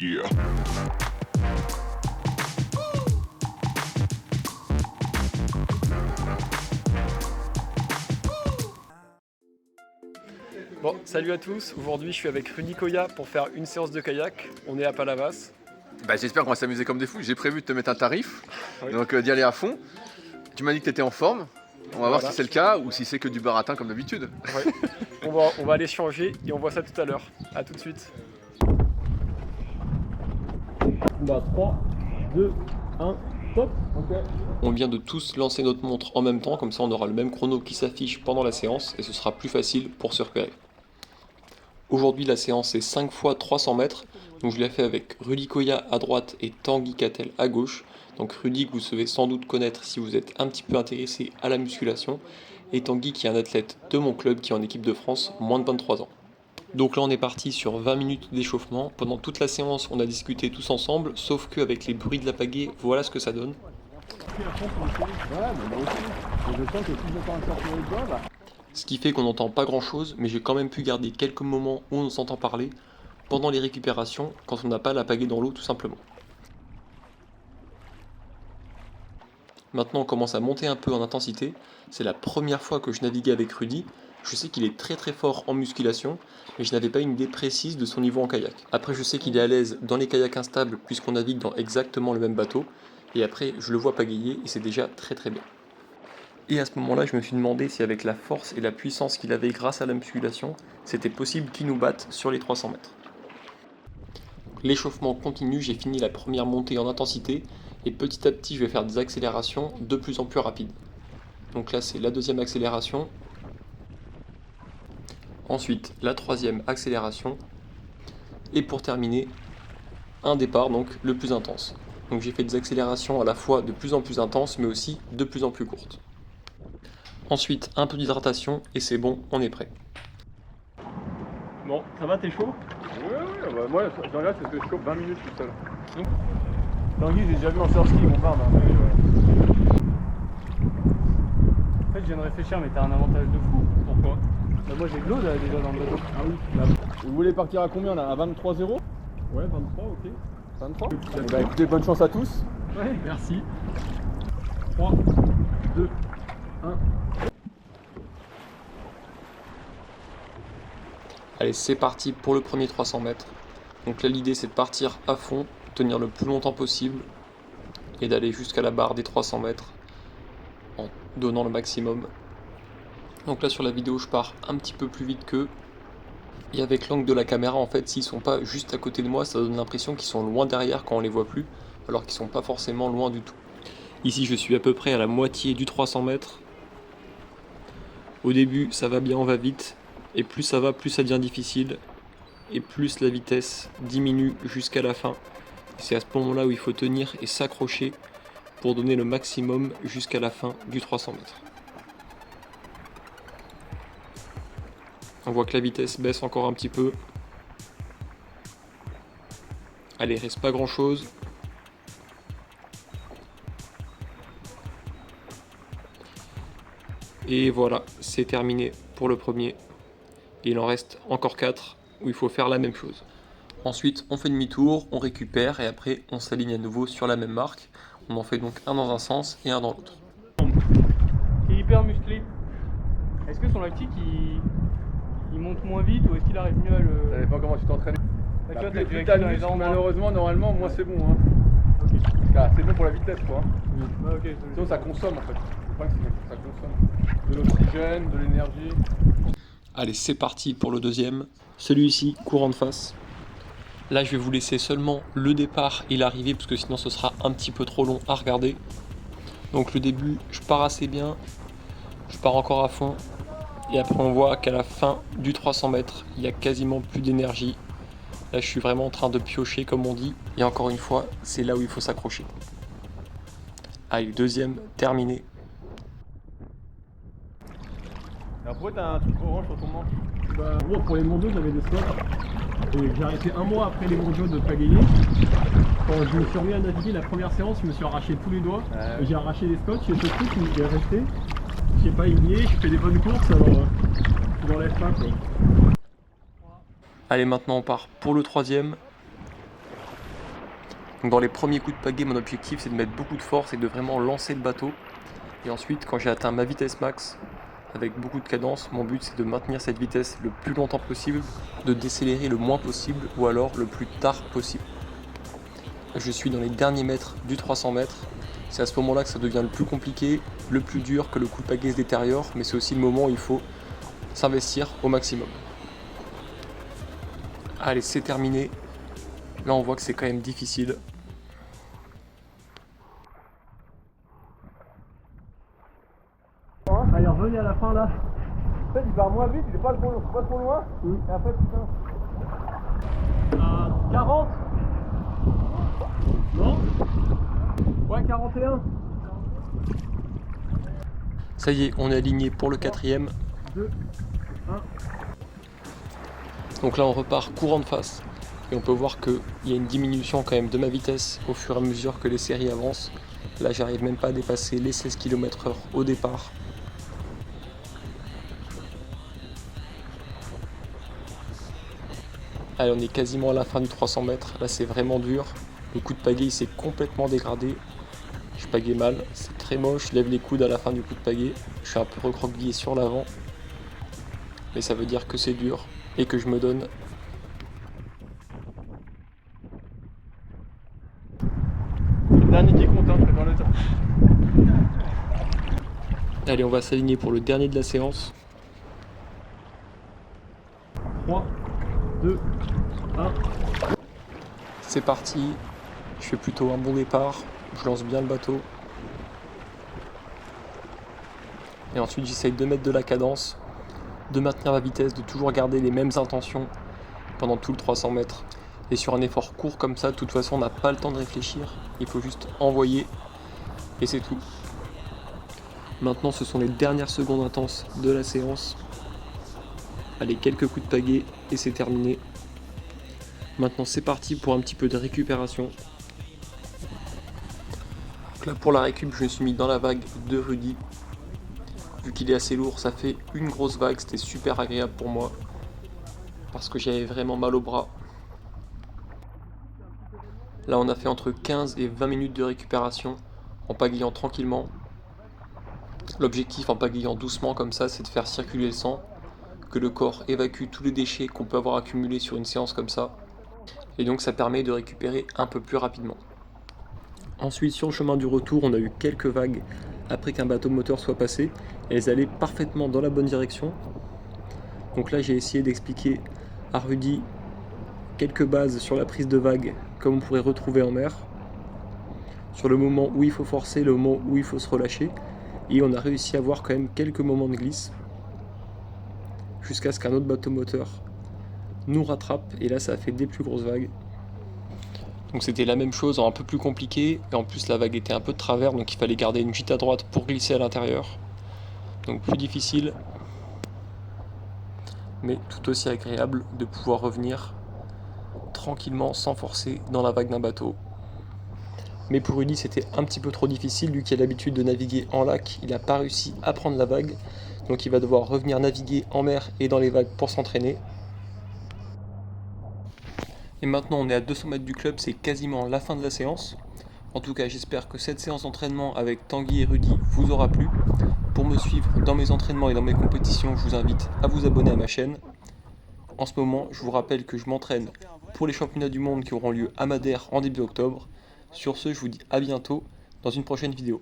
Yeah. Bon, salut à tous, aujourd'hui je suis avec Rudy Koya pour faire une séance de kayak, on est à Palavas. Bah, j'espère qu'on va s'amuser comme des fous. J'ai prévu de te mettre un tarif, Oui. donc d'y aller à fond. Tu m'as dit que tu étais en forme. On va voir Voilà. si c'est le cas ou si c'est que du baratin comme d'habitude. Ouais. On va aller changer et on voit ça tout à l'heure. A tout de suite. Bah 3, 2, 1, top. Ok. On vient de tous lancer notre montre en même temps, comme ça on aura le même chrono qui s'affiche pendant la séance et ce sera plus facile pour se repérer. Aujourd'hui la séance est 5 fois 300 mètres, donc je l'ai fait avec Rudy Koya à droite et Tanguy Cattel à gauche. Donc Rudy que vous devez sans doute connaître si vous êtes un petit peu intéressé à la musculation, et Tanguy qui est un athlète de mon club qui est en équipe de France, moins de 23 ans. Donc là on est parti sur 20 minutes d'échauffement. Pendant toute la séance on a discuté tous ensemble, sauf qu'avec les bruits de la pagaie, voilà ce que ça donne. Ce qui fait qu'on n'entend pas grand chose, mais j'ai quand même pu garder quelques moments où on s'entend parler pendant les récupérations quand on n'a pas la pagaie dans l'eau tout simplement. Maintenant on commence à monter un peu en intensité. C'est la première fois que je naviguais avec Rudy. Je sais qu'il est très très fort en musculation, mais je n'avais pas une idée précise de son niveau en kayak. Après je sais qu'il est à l'aise dans les kayaks instables puisqu'on navigue dans exactement le même bateau. Et après je le vois pagayer et c'est déjà très très bien. Et à ce moment-là je me suis demandé si avec la force et la puissance qu'il avait grâce à la musculation, c'était possible qu'il nous batte sur les 300 mètres. L'échauffement continue, j'ai fini la première montée en intensité et petit à petit je vais faire des accélérations de plus en plus rapides. Donc là c'est la deuxième accélération, ensuite la troisième accélération et pour terminer un départ donc le plus intense. Donc j'ai fait des accélérations à la fois de plus en plus intenses mais aussi de plus en plus courtes. Ensuite un peu d'hydratation et c'est bon, on est prêt. Bon, ça va, t'es chaud? Ouais, bah, moi je regarde parce que je chauffe 20 minutes tout seul. Tanguy, j'ai déjà vu en surski, mon barbe. En fait, je viens de réfléchir, mais t'as un avantage de fou. Pourquoi? Bah, moi j'ai de l'eau là, déjà dans le bateau. Ah oui. Vous voulez partir à combien là? À 23,0? Ouais, 23, ok. 23? Bah écoutez, bonne chance à tous. Ouais, merci. 3, 2, 1. Allez, c'est parti pour le premier 300 mètres. Donc là, l'idée, c'est de partir à fond, tenir le plus longtemps possible et d'aller jusqu'à la barre des 300 mètres en donnant le maximum. Donc là, sur la vidéo, je pars un petit peu plus vite qu'eux. Et avec l'angle de la caméra, en fait, s'ils sont pas juste à côté de moi, ça donne l'impression qu'ils sont loin derrière quand on les voit plus, alors qu'ils sont pas forcément loin du tout. Ici, je suis à peu près à la moitié du 300 mètres. Au début, ça va bien, on va vite. Et plus ça va, plus ça devient difficile. Et plus la vitesse diminue jusqu'à la fin. C'est à ce moment-là où il faut tenir et s'accrocher pour donner le maximum jusqu'à la fin du 300 mètres. On voit que la vitesse baisse encore un petit peu. Allez, il reste pas grand-chose. Et voilà, c'est terminé pour le premier. Et il en reste encore 4 où il faut faire la même chose. Ensuite, on fait demi-tour, on récupère et après on s'aligne à nouveau sur la même marque. On en fait donc un dans un sens et un dans l'autre. Qui est hyper musclé. Est-ce que son lactique il monte moins vite ou est-ce qu'il arrive mieux à le. Ça dépend comment tu t'entraînes. Bah, tu vois, Plus t'as du t'as de dans les muscle, jambes. malheureusement, normalement, moi c'est bon. Hein. Ok. C'est bon pour la vitesse quoi. Ah, ok. Sinon ça consomme en fait. Le problème c'est que ça consomme. De l'oxygène, de l'énergie. Allez, c'est parti pour le deuxième. Celui-ci, courant de face. Là, je vais vous laisser seulement le départ et l'arrivée parce que sinon ce sera un petit peu trop long à regarder. Donc le début, je pars assez bien. Je pars encore à fond. Et après on voit qu'à la fin du 300 mètres, il n'y a quasiment plus d'énergie. Là, je suis vraiment en train de piocher comme on dit. Et encore une fois, c'est là où il faut s'accrocher. Allez, deuxième, terminé. Alors pourquoi t'as un truc orange sur ton manche? Bah, en gros, pour les mondiaux, j'avais des spots. Et j'ai arrêté un mois après les mondiaux de pagayer. Quand je me suis remis à naviguer la première séance, je me suis arraché tous les doigts. Et j'ai arraché les scotch et ce truc il est resté. Je sais pas, il y est, je fais des bonnes courses, alors je l'enlève pas quoi. Allez, maintenant on part pour le troisième. Donc dans les premiers coups de pagaie, mon objectif c'est de mettre beaucoup de force et de vraiment lancer le bateau. Et ensuite, quand j'ai atteint ma vitesse max, avec beaucoup de cadence, mon but c'est de maintenir cette vitesse le plus longtemps possible, de décélérer le moins possible ou alors le plus tard possible. Je suis dans les derniers mètres du 300 mètres. C'est à ce moment-là que ça devient le plus compliqué, le plus dur, que le coup de pagaie se détériore, mais c'est aussi le moment où il faut s'investir au maximum. Allez, c'est terminé. Là, on voit que c'est quand même difficile. Allez, revenez à la fin là. En fait, il part moins vite, il est pas trop loin. Et après, putain. 40. Non. Ouais, 41. Ça y est, on est aligné pour le 4e. 2, 1. Donc là, on repart courant de face. Et on peut voir qu'il y a une diminution quand même de ma vitesse au fur et à mesure que les séries avancent. Là, j'arrive même pas à dépasser les 16 km/h au départ. Allez, on est quasiment à la fin du 300 mètres. Là, c'est vraiment dur. Le coup de pagaie, il s'est complètement dégradé. Je pagaie mal, c'est très moche. Je lève les coudes à la fin du coup de pagaie. Je suis un peu recroquevillé sur l'avant. Mais ça veut dire que c'est dur et que je me donne. Dernier qui compte, hein, dans le temps. Allez, on va s'aligner pour le dernier de la séance. 3, 2, 1. C'est parti. Je fais plutôt un bon départ. Je lance bien le bateau. Et ensuite, j'essaye de mettre de la cadence, de maintenir ma vitesse, de toujours garder les mêmes intentions pendant tout le 300 mètres. Et sur un effort court comme ça, de toute façon, on n'a pas le temps de réfléchir. Il faut juste envoyer et c'est tout. Maintenant, ce sont les dernières secondes intenses de la séance. Allez, quelques coups de pagaie et c'est terminé. Maintenant, c'est parti pour un petit peu de récupération. Donc là, pour la récup, je me suis mis dans la vague de Rudy. Vu qu'il est assez lourd, ça fait une grosse vague. C'était super agréable pour moi parce que j'avais vraiment mal au bras. Là, on a fait entre 15 et 20 minutes de récupération en pagayant tranquillement. L'objectif en pagayant doucement comme ça, c'est de faire circuler le sang, que le corps évacue tous les déchets qu'on peut avoir accumulés sur une séance comme ça. Et donc ça permet de récupérer un peu plus rapidement. Ensuite, sur le chemin du retour, on a eu quelques vagues après qu'un bateau moteur soit passé. Elles allaient parfaitement dans la bonne direction. Donc là, j'ai essayé d'expliquer à Rudy quelques bases sur la prise de vague comme on pourrait retrouver en mer, sur le moment où il faut forcer, le moment où il faut se relâcher, et on a réussi à avoir quand même quelques moments de glisse jusqu'à ce qu'un autre bateau moteur nous rattrape, et là ça a fait des plus grosses vagues. Donc c'était la même chose en un peu plus compliqué, et en plus la vague était un peu de travers, donc il fallait garder une gîte à droite pour glisser à l'intérieur, donc plus difficile, mais tout aussi agréable de pouvoir revenir tranquillement sans forcer dans la vague d'un bateau. Mais pour Rudy c'était un petit peu trop difficile, lui qui a l'habitude de naviguer en lac, il n'a pas réussi à prendre la vague, donc il va devoir revenir naviguer en mer et dans les vagues pour s'entraîner. Et maintenant on est à 200 mètres du club, c'est quasiment la fin de la séance. En tout cas j'espère que cette séance d'entraînement avec Tanguy et Rudy vous aura plu. Pour me suivre dans mes entraînements et dans mes compétitions, je vous invite à vous abonner à ma chaîne. En ce moment, je vous rappelle que je m'entraîne pour les championnats du monde qui auront lieu à Madère en début octobre. Sur ce, je vous dis à bientôt dans une prochaine vidéo.